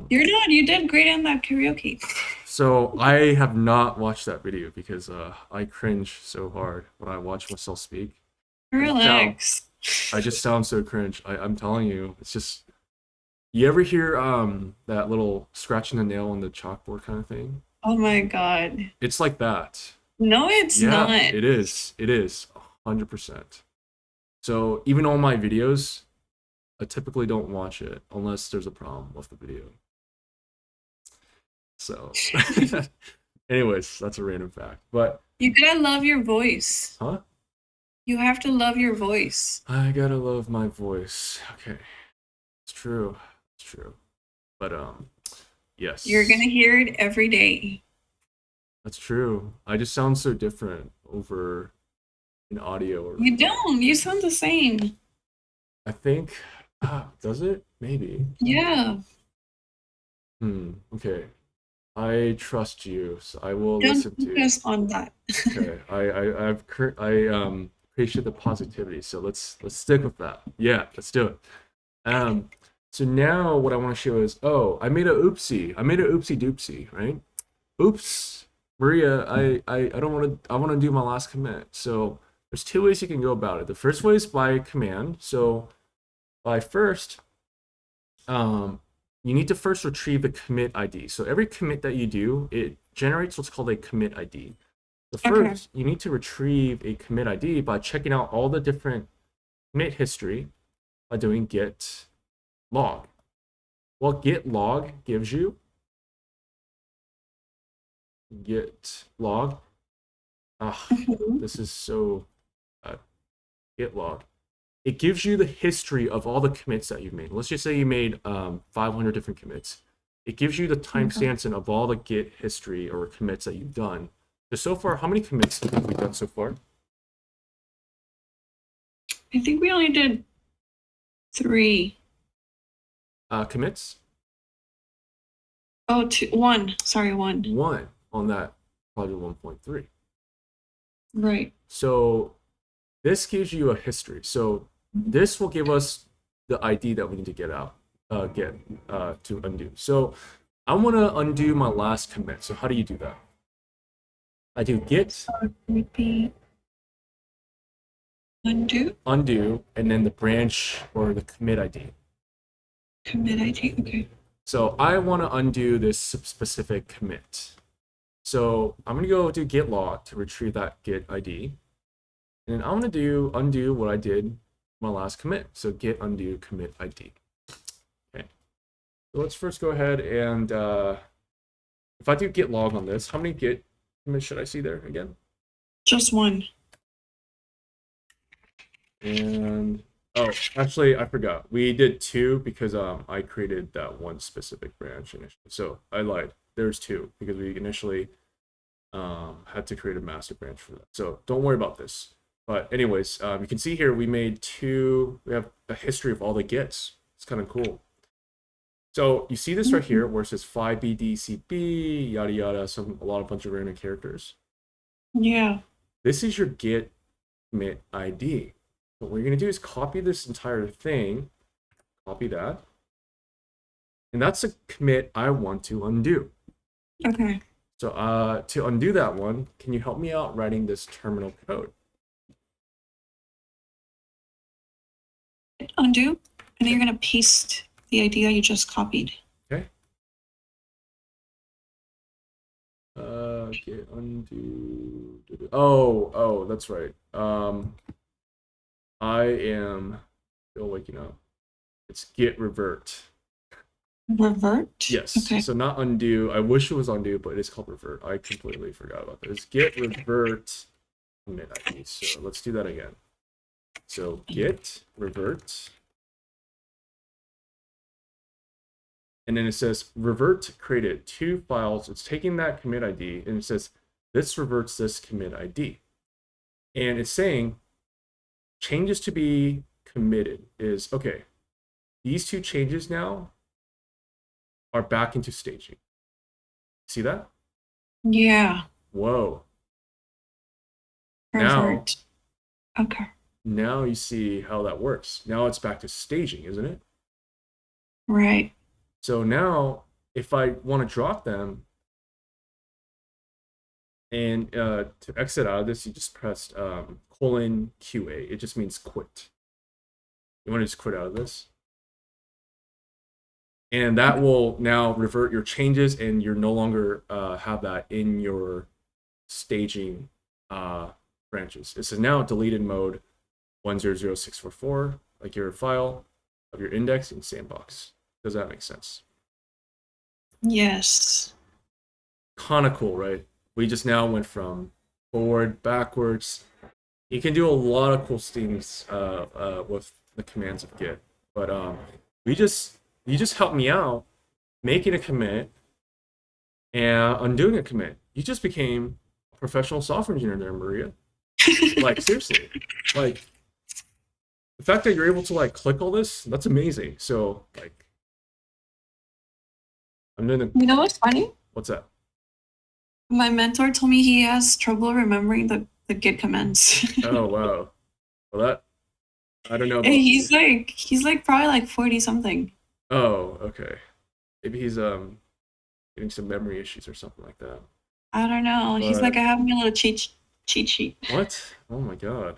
You're not. You did great in that karaoke. So I have not watched that video because I cringe so hard when I watch myself speak. I just sound Relax. I just sound so cringe. I'm telling you, it's just you ever hear that little scratching the nail on the chalkboard kind of thing? Oh my God. It's like that. No, it's Yeah, not. it is. It is 100%. So even on my videos, I typically don't watch it unless there's a problem with the video. So, anyways, that's a random fact. But, You gotta love your voice. huh? You have to love your voice. I gotta love my voice. Okay, it's true. It's true. But You're yes, gonna hear it every day. that's true. I just sound so different over in audio or You recording. don't. You sound the same. I think, does it? Maybe. Yeah. Okay. I trust you, so I will Don't listen to. focus on that. Okay, I appreciate the positivity, so let's stick with that. Yeah, let's do it. Um, so now what I want to show is, oh, I made a oopsie. I made a oopsie doopsie, right? Oops, Maria, I don't want to. I want to do my last commit. So there's two ways you can go about it. The first way is by command. So by first, um, you need to first retrieve the commit ID. So every commit that you do, it generates what's called a commit ID. The Okay. first, you need to retrieve a commit ID by checking out all the different commit history by doing git log. What git log gives you, git log, Mhm. this is so, git log. It gives you the history of all the commits that you've made. Let's just say you made 500 different commits. It gives you the Okay. timestamps and of all the git history or commits that you've done. So far, how many commits have we done so far? I think we only did 3. Commits? Oh, two, 1. Sorry, 1. One on that project 1.3. Right. So this gives you a history. So this will give us the ID that we need to get to undo. So I want to undo my last commit. So how do you do that? I do git So it would be undo, undo and then the branch or the commit ID. commit ID. Okay. So I want to undo this specific commit. So I'm gonna go do git log to retrieve that git ID. And then I'm gonna do undo what I did my last commit. So git undo commit ID. Okay. So let's first go ahead and if I do git log on this, how many git commits should I see there again? Just 1. And oh, actually I forgot. We did 2 because I created that one specific branch initially. So I lied. There's 2 because we initially had to create a master branch for that. So don't worry about this. But anyways, you can see here we made 2. We have a history of all the gets. It's kind of cool. So you see this right here where it says 5BDCB, yada yada, a lot of bunch of random characters. Yeah. This is your git commit ID. What we're gonna do is copy this entire thing, copy that, and that's a commit I want to undo. Okay. So to undo that one, can you help me out writing this terminal code? Undo. And then you're going to paste the idea you just copied. Okay. Git undo. Oh, that's right. I am still waking up. It's git revert. Revert. Yes. Okay. So not undo. I wish it was undo, but it is called revert. I completely forgot about this. Git revert commit ID. So let's do that again. So git revert. And then it says revert created 2 files. It's taking that commit ID and it says this reverts this commit ID. And it's saying changes to be committed is okay. These 2 changes now are back into staging. See that? Yeah. Whoa. Revert. Okay. Now you see how that works. Now it's back to staging, isn't it? Right. So now if I want to drop them and to exit out of this, you just pressed colon QA. It just means quit. You want to just quit out of this. And that will now revert your changes and you're no longer have that in your staging branches. It says now deleted mode 100644, like your file of your index in sandbox. Does that make sense? Yes. Kind of cool, right? We just now went from forward, backwards. You can do a lot of cool things with the commands of Git. But you just helped me out making a commit and undoing a commit. You just became a professional software engineer there, Maria. Like seriously. Like the fact that you're able to like click all this, that's amazing. So like I'm doing the You know what's funny? what's that? My mentor told me he has trouble remembering the Git commands. Oh wow. Well that I don't know And about he's like probably like 40 something. oh, okay. Maybe he's getting some memory issues or something like that. I don't know. He's like, But I have my little cheat sheet. what? Oh my god.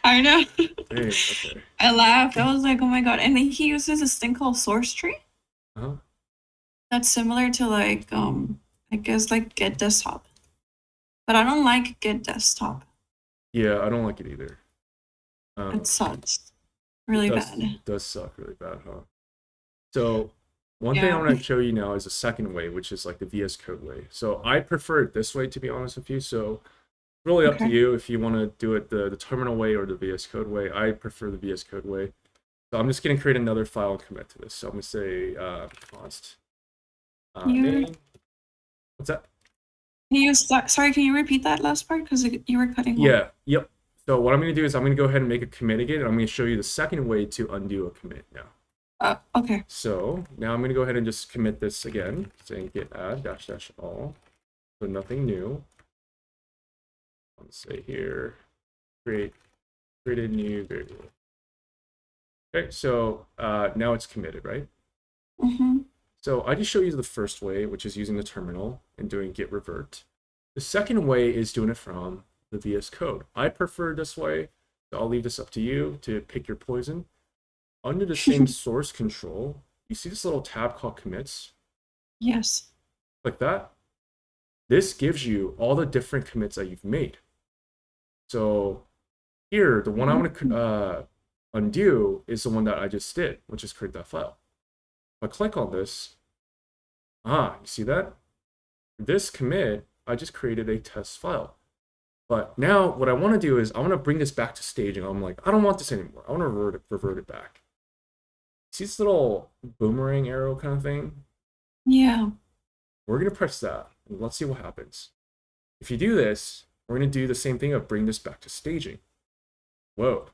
I know. Dang, okay. I laughed. I was like, oh my god. And then he uses this thing called source tree Uh-huh. that's similar to like I guess like Git desktop. But I don't like Git desktop. Yeah, I don't like it either. It sucks really bad. It does suck really bad, huh? So one thing I Yeah. want to show you now is a second way, which is like the VS Code way. So I prefer it this way, to be honest with you. So really up to Okay. you if you want to do it the terminal way or the VS Code way. I prefer the VS Code way. So I'm just going to create another file and commit to this. So I'm going to say const You name. What's that? can you sorry, can you repeat that last part? Because you were cutting off. Yeah, yep. So what I'm going to do is I'm going to go ahead and make a commit again, and I'm going to show you the second way to undo a commit now. Okay. So now I'm going to go ahead and just commit this again, saying git add -- all. So nothing new. Let's say here, create a new variable. Okay, so now it's committed, right? Mm-hmm. So I just show you the first way, which is using the terminal and doing git revert. The second way is doing it from the VS Code. I prefer this way, so I'll leave this up to you to pick your poison. Under the same source control, you see this little tab called commits? Yes. Like that. This gives you all the different commits that you've made. So here, the one I want to undo is the one that I just did, which is create that file. If I click on this, you see that? This commit, I just created a test file. But now what I want to do is I want to bring this back to staging. I'm like, I don't want this anymore. I want to revert it back. See this little boomerang arrow kind of thing? Yeah. We're going to press that and let's see what happens. If you do this, we're going to do the same thing of bring this back to staging. Whoa.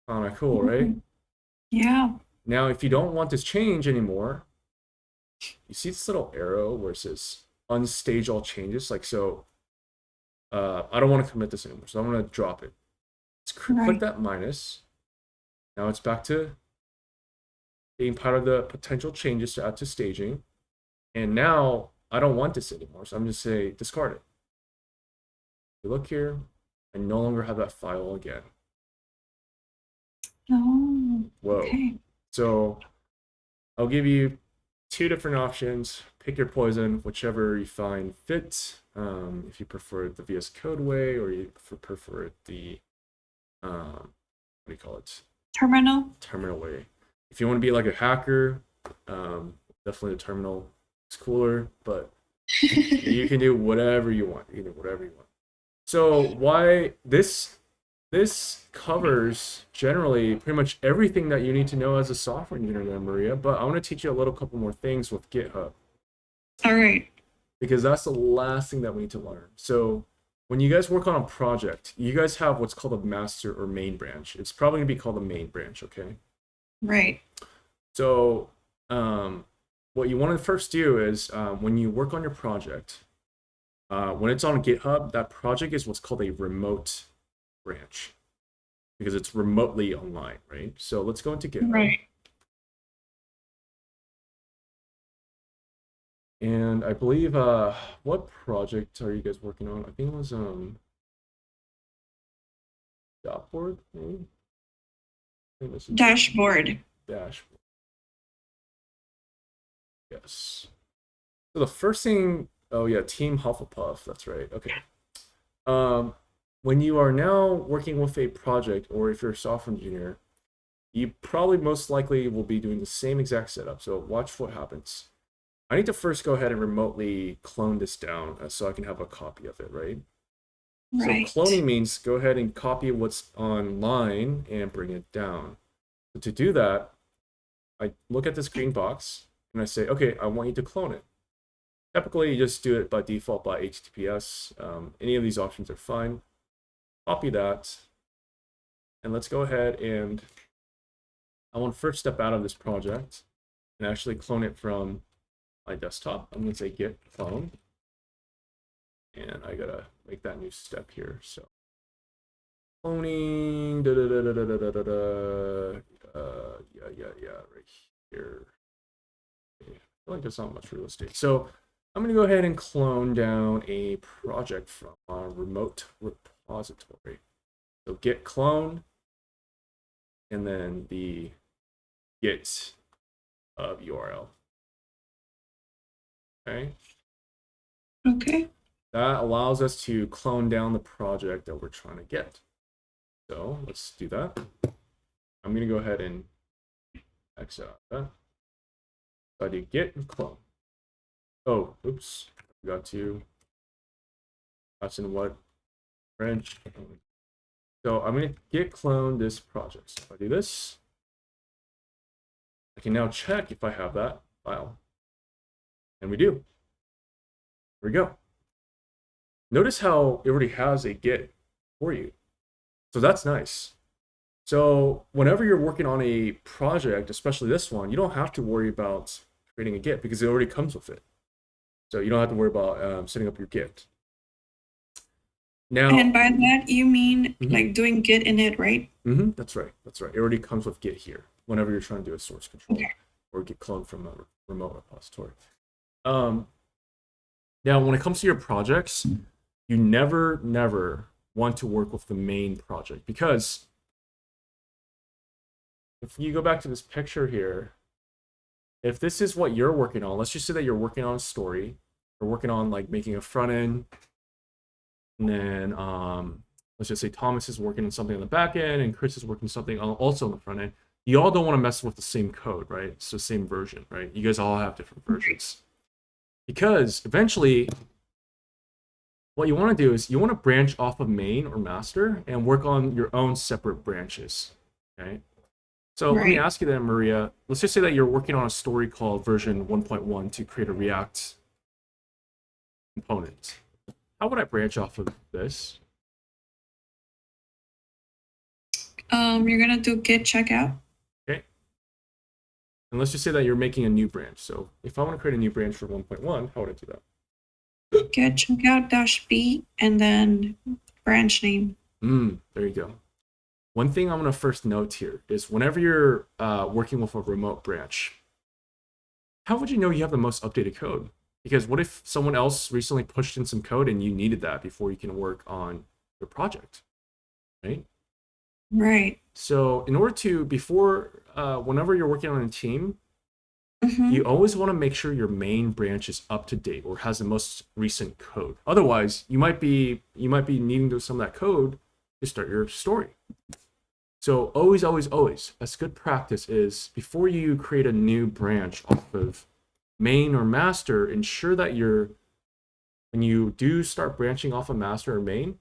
Kind of cool, right? Yeah. Now, if you don't want this change anymore, you see this little arrow where it says unstage all changes. Like, so I don't want to commit this anymore, so I'm going to drop it. Let's click that minus. Now it's back to being part of the potential changes to add to staging. And now I don't want this anymore. So I'm just say discard it. You look here, I no longer have that file again. Oh, Whoa. okay. So I'll give you two different options. Pick your poison, whichever you find fit. If you prefer the VS Code way, or you prefer it the what do you call it? Terminal. Terminal way. If you want to be like a hacker, definitely the terminal is cooler, but you can do whatever you want. You can do whatever you want. So why this covers generally pretty much everything that you need to know as a software engineer, Maria. But I want to teach you a little couple more things with GitHub. All right. Because that's the last thing that we need to learn. So when you guys work on a project, you guys have what's called a master or main branch. It's probably gonna be called a main branch, okay? Right. So what you want to first do is when you work on your project, when it's on GitHub, that project is what's called a remote branch because it's remotely online, right? So let's go into GitHub. Right. And I believe what project are you guys working on? I think it was Dashboard, maybe? I think this is Dashboard. Dashboard. Yes. So the first thing, oh yeah, Team Hufflepuff, that's right. Okay. When you are now working with a project, or if you're a software engineer, you probably most likely will be doing the same exact setup. So watch what happens. I need to first go ahead and remotely clone this down so I can have a copy of it, right? Right. So cloning means go ahead and copy what's online and bring it down. So to do that, I look at this green box and I say, okay, I want you to clone it. Typically, you just do it by default by HTTPS. Any of these options are fine. Copy that. And let's go ahead and I want to first step out of this project and actually clone it from my desktop. I'm going to say git clone. And I got to make that new step here. So cloning, yeah, right here. Okay. I feel like there's not much real estate. So I'm going to go ahead and clone down a project from our remote repository. So git clone, and then the git URL. Okay. Okay. That allows us to clone down the project that we're trying to get. So let's do that. I'm going to go ahead and exit out that. So I do git and clone. Oh, oops. I forgot to. That's in what branch? So I'm going to git clone this project. So if I do this, I can now check if I have that file. And we do. Here we go. Notice how it already has a git for you. So that's nice. So whenever you're working on a project, especially this one, you don't have to worry about creating a git because it already comes with it. So you don't have to worry about setting up your git. Now, And by that you mean like doing git init, right? That's right. That's right. It already comes with git here whenever you're trying to do a source control or git clone from a remote repository. Now, when it comes to your projects, you never want to work with the main project because if you go back to this picture here, if this is what you're working on, let's just say that you're working on a story, or working on like making a front end, and then let's just say Thomas is working on something on the back end and Chris is working something also on the front end. You all don't want to mess with the same code, right? It's the same version, right? You guys all have different versions. Because eventually, what you want to do is you want to branch off of main or master and work on your own separate branches, okay? So let me ask you then, Maria, let's just say that you're working on a story called version 1.1 to create a React component. How would I branch off of this? You're gonna do git checkout. Okay. And let's just say that you're making a new branch. So if I want to create a new branch for 1.1, how would I do that? Git checkout -b and then branch name. There you go. One thing I'm going to first note here is whenever you're working with a remote branch, how would you know you have the most updated code? Because what if someone else recently pushed in some code and you needed that before you can work on your project, right? Right. So in order to, whenever you're working on a team, Mm-hmm. you always want to make sure your main branch is up to date or has the most recent code. Otherwise, you might be needing to some of that code to start your story. So always, always, always, as good practice is before you create a new branch off of main or master, ensure that when you do start branching off of master or main,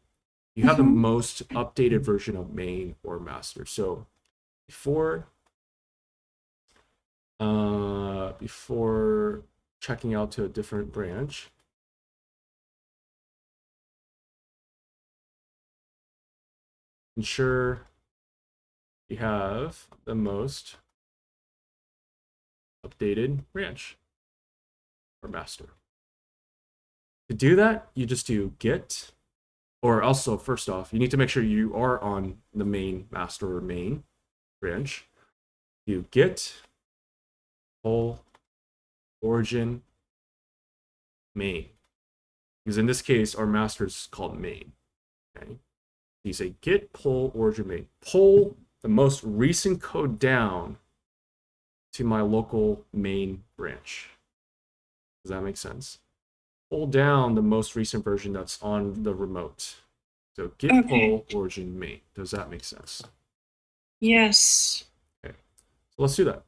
you have the Mm-hmm. most updated version of main or master. So before checking out to a different branch, ensure you have the most updated branch or master. To do that, you just do git, or also first off, you need to make sure you are on the main master or main branch. You git pull origin main, because in this case our master is called main. Okay, you say git pull origin main, pull the most recent code down to my local main branch. Does that make sense? Pull down the most recent version that's on the remote. So git Okay. pull origin main. Does that make sense? Yes. Okay, so let's do that.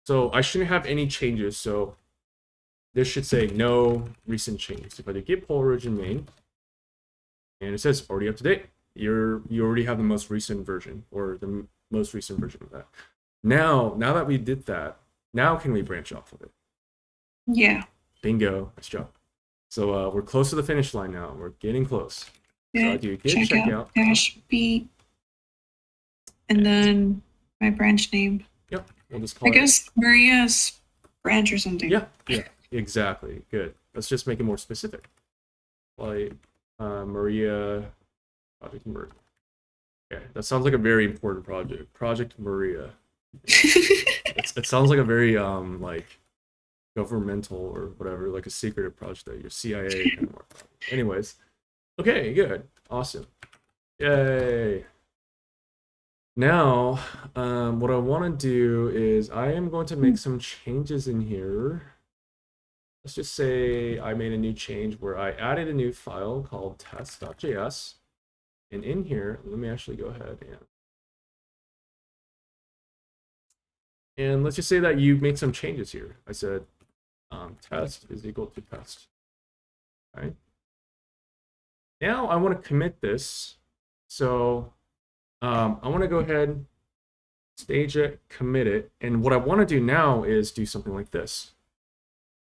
So I shouldn't have any changes. So this should say no recent changes. If I do git pull origin main, and it says already up to date, you already have the most recent version, or the most recent version of that. Now that we did that, now can we branch off of it? Yeah. Bingo, nice job. So we're close to the finish line now. We're getting close. So I do git checkout dash B, and then my branch name. Yep, we'll just call I guess Maria's branch or something. Yeah, exactly. Good. Let's just make it more specific. Like Maria, Project Maria. Okay, that sounds like a very important project. Project Maria. It sounds like a very like governmental or whatever, like a secretive project that your CIA kind of work on. Anyways, okay, good, awesome, yay. Now, what I want to do is I am going to make some changes in here. Let's just say I made a new change where I added a new file called test.js. And in here, let me actually go ahead and let's just say that you made some changes here. I said test is equal to test. All right. Now I want to commit this. So I want to go ahead, stage it, commit it. And what I want to do now is do something like this.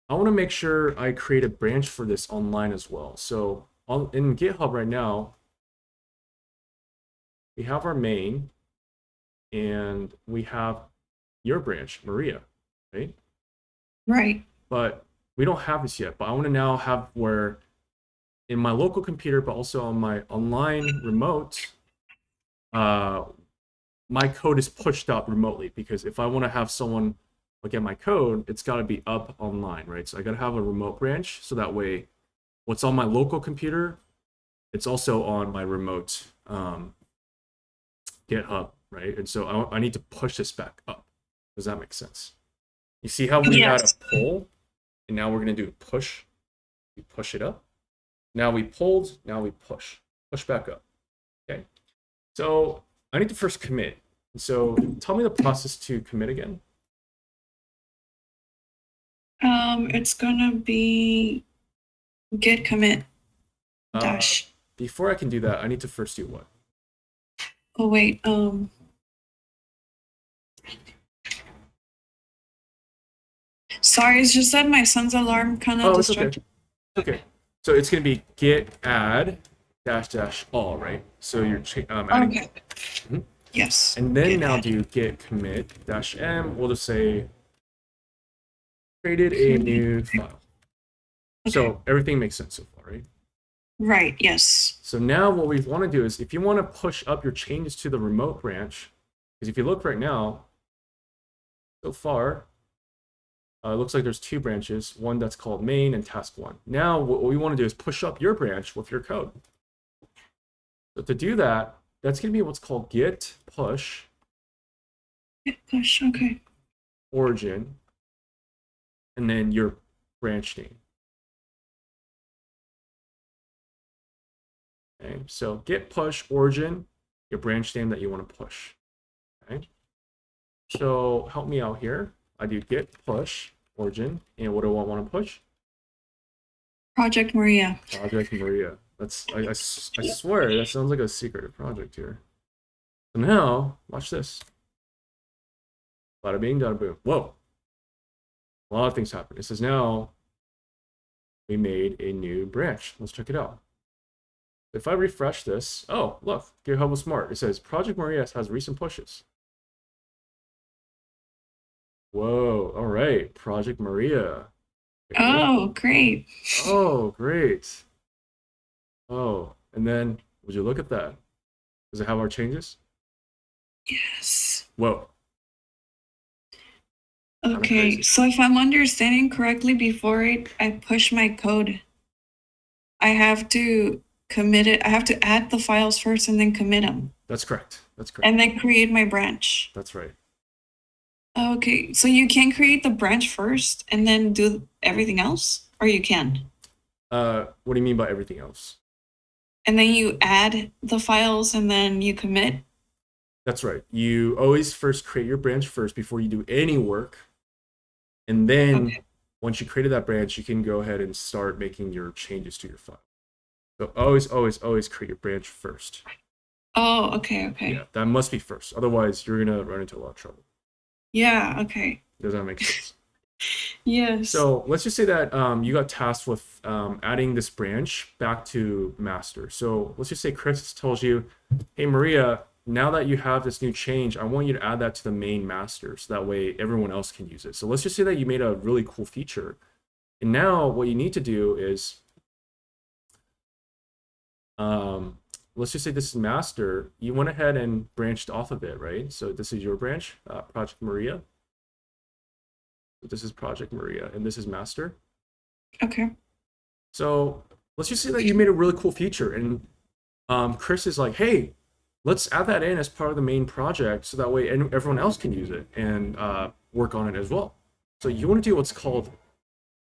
I want to make sure I create a branch for this online as well. So in GitHub right now, we have our main and we have your branch, Maria, right? Right. But we don't have this yet. But I want to now have where in my local computer, but also on my online remote, my code is pushed out remotely, because if I want to have someone look at my code, it's got to be up online, right? So I got to have a remote branch, so that way what's on my local computer, it's also on my remote GitHub, right? And so I need to push this back up. Does that make sense? You see how we had a pull, and now we're going to do a push. We push it up. Now we pulled, now we push back up. Okay. So I need to first commit. So tell me the process to commit again. It's gonna be git commit dash. Before I can do that, I need to first do what? Oh wait, sorry, it's just that my son's alarm kind of distracted. Okay. So it's gonna be git add dash all, right? So you're adding. Okay. Yes. And then now do git commit dash m. We'll just say created a new file. Okay. So everything makes sense so far, right? Right. Yes. So now what we want to do is, if you want to push up your changes to the remote branch, because if you look right now, so far, It looks like there's two branches, one that's called main and task one. Now what we want to do is push up your branch with your code. So to do that, that's going to be what's called git push Git push. Okay. origin and then your branch name. Okay, so git push origin, your branch name that you want to push. Okay, so help me out here. I do git push origin, and what do I want to push? Project Maria. Project Maria. That's I swear that sounds like a secret project here. So now watch this. Bada bing, bada boom. Whoa! A lot of things happen. It says now we made a new branch. Let's check it out. If I refresh this, oh look, GitHub was smart. It says Project Maria has recent pushes. Whoa! All right, Project Maria. Okay. Oh, great. Oh, great. Oh, and then would you look at that? Does it have our changes? Yes. Whoa. Kinda Okay, crazy. so if I'm understanding correctly, before I push my code, I have to commit it. I have to add the files first and then commit them, That's correct. That's correct. and then create my branch. That's right. Okay, so you can create the branch first and then do everything else, or you can, What do you mean by everything else? and then you add the files and then you commit. That's right. You always first create your branch first before you do any work. And then Okay. once you created that branch, you can go ahead and start making your changes to your file. So always, always, always create your branch first. Oh, okay, okay. Yeah, that must be first. Otherwise, you're going to run into a lot of trouble. Yeah, okay. Does that make sense? Yes. So let's just say that you got tasked with adding this branch back to master. So let's just say Chris tells you, hey, Maria, now that you have this new change, I want you to add that to the main master so that way everyone else can use it. So let's just say that you made a really cool feature. And now what you need to do is, let's just say this is master. You went ahead and branched off of it, right? So this is your branch, Project Maria. This is Project Maria, and this is master. Okay. So let's just say that you made a really cool feature, and Chris is like, "Hey, let's add that in as part of the main project, so that way everyone else can use it and work on it as well." So you want to do what's called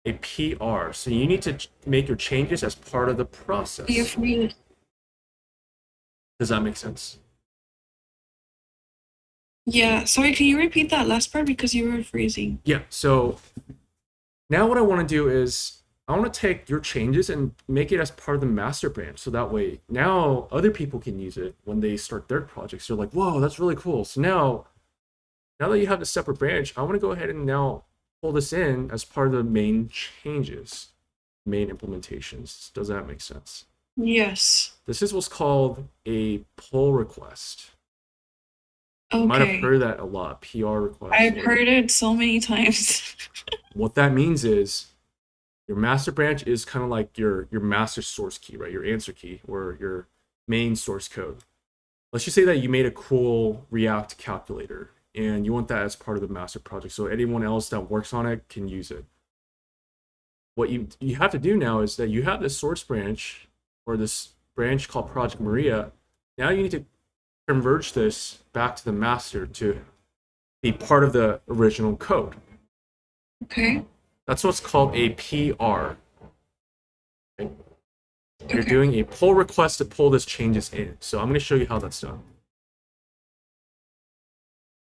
a PR. So you need to make your changes as part of the process. Does that make sense? Yeah. Sorry, can you repeat that last part because you were freezing? Yeah. So now what I want to do is I want to take your changes and make it as part of the master branch. So that way now other people can use it when they start their projects. They're like, whoa, that's really cool. So now that you have a separate branch, I want to go ahead and now pull this in as part of the main changes, main implementations. Does that make sense? Yes. This is what's called a pull request. You might have Okay. heard that a lot, PR request. I've heard it so many times. What that means is your master branch is kind of like your master source key, right? Your answer key or your main source code. Let's just say that you made a cool React calculator and you want that as part of the master project. So anyone else that works on it can use it. What you have to do now is that you have this source branch or this branch called Project Maria. Now you need to converge this back to the master to be part of the original code. Okay. That's what's called a PR. Okay? You're Okay. doing a pull request to pull this changes in. So I'm going to show you how that's done.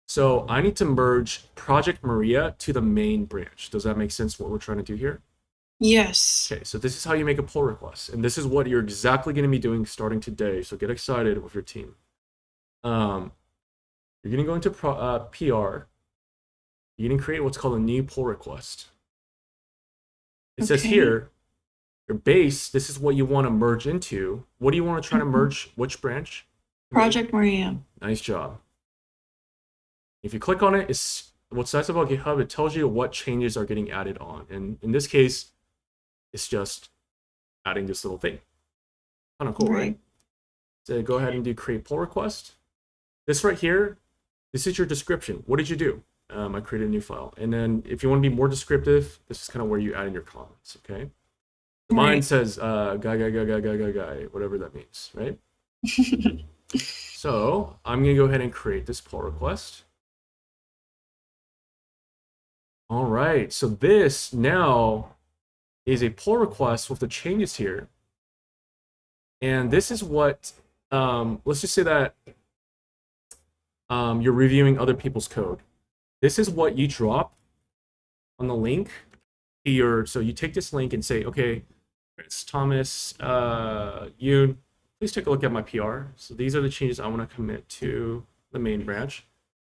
So I need to merge Project Maria to the main branch. Does that make sense what we're trying to do here? Yes. Okay, so this is how you make a pull request. And this is what you're exactly going to be doing starting today. So get excited with your team. You're going to go into PR. You're going to create what's called a new pull request. It says Okay. here, your base, this is what you want to merge into. What do you want to try to merge? Which branch? Project Maria. Nice job. If you click on it, it's what's nice about GitHub, it tells you what changes are getting added on. And in this case, it's just adding this little thing. Kind of cool, right? So go ahead and do create pull request. This right here, this is your description. What did you do? I created a new file. And then if you want to be more descriptive, this is kind of where you add in your comments, okay? Mine Right. says guy, whatever that means, right? So I'm gonna go ahead and create this pull request. All right, so this now is a pull request with the changes here. And this is what, let's just say that you're reviewing other people's code. This is what you drop on the link here. So you take this link and say, okay, it's Thomas, Yoon, please take a look at my PR. So these are the changes I want to commit to the main branch.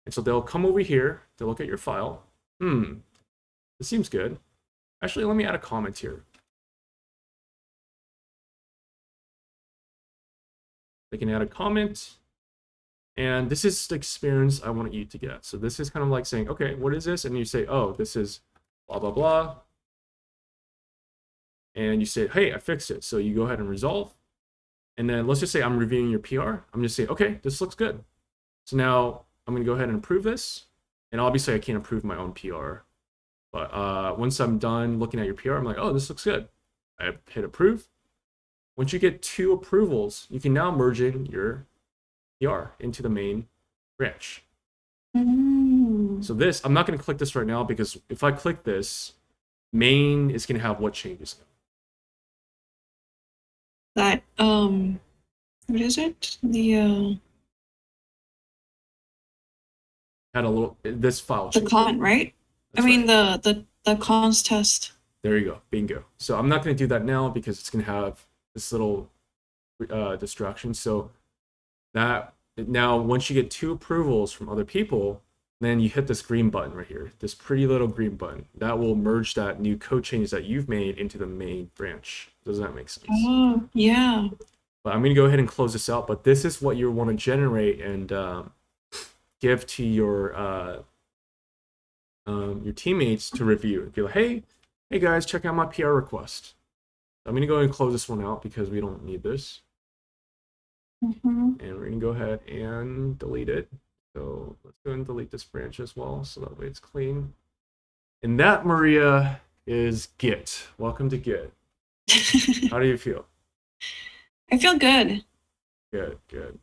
And so they'll come over here, they'll look at your file. This seems good. Actually, let me add a comment here. They can add a comment. And this is the experience I want you to get. So this is kind of like saying, okay, what is this? And you say, oh, this is blah, blah, blah. And you say, hey, I fixed it. So you go ahead and resolve. And then let's just say I'm reviewing your PR. I'm just saying, okay, this looks good. So now I'm going to go ahead and approve this. And obviously I can't approve my own PR. But once I'm done looking at your PR, I'm like, oh, this looks good. I hit approve. Once you get 2 approvals, you can now merge in your PR into the main branch. So this, I'm not going to click this right now because if I click this, main is going to have what changes. That what is it? Had a little this file The change. con, right? That's I mean right. the cons test. There you go, bingo. So I'm not going to do that now because it's going to have this little distraction. So that now once you get 2 approvals from other people, then you hit this green button right here, this pretty little green button. That will merge that new code changes that you've made into the main branch. Does that make sense? Oh, yeah. But I'm going to go ahead and close this out. But this is what you want to generate and give to your teammates to review. Be like, hey guys, check out my PR request. I'm going to go ahead and close this one out because we don't need this. And we're going to go ahead and delete it. So let's go and delete this branch as well, so that way it's clean. And that, Maria, is Git. Welcome to Git. How do you feel? I feel good. Good, good.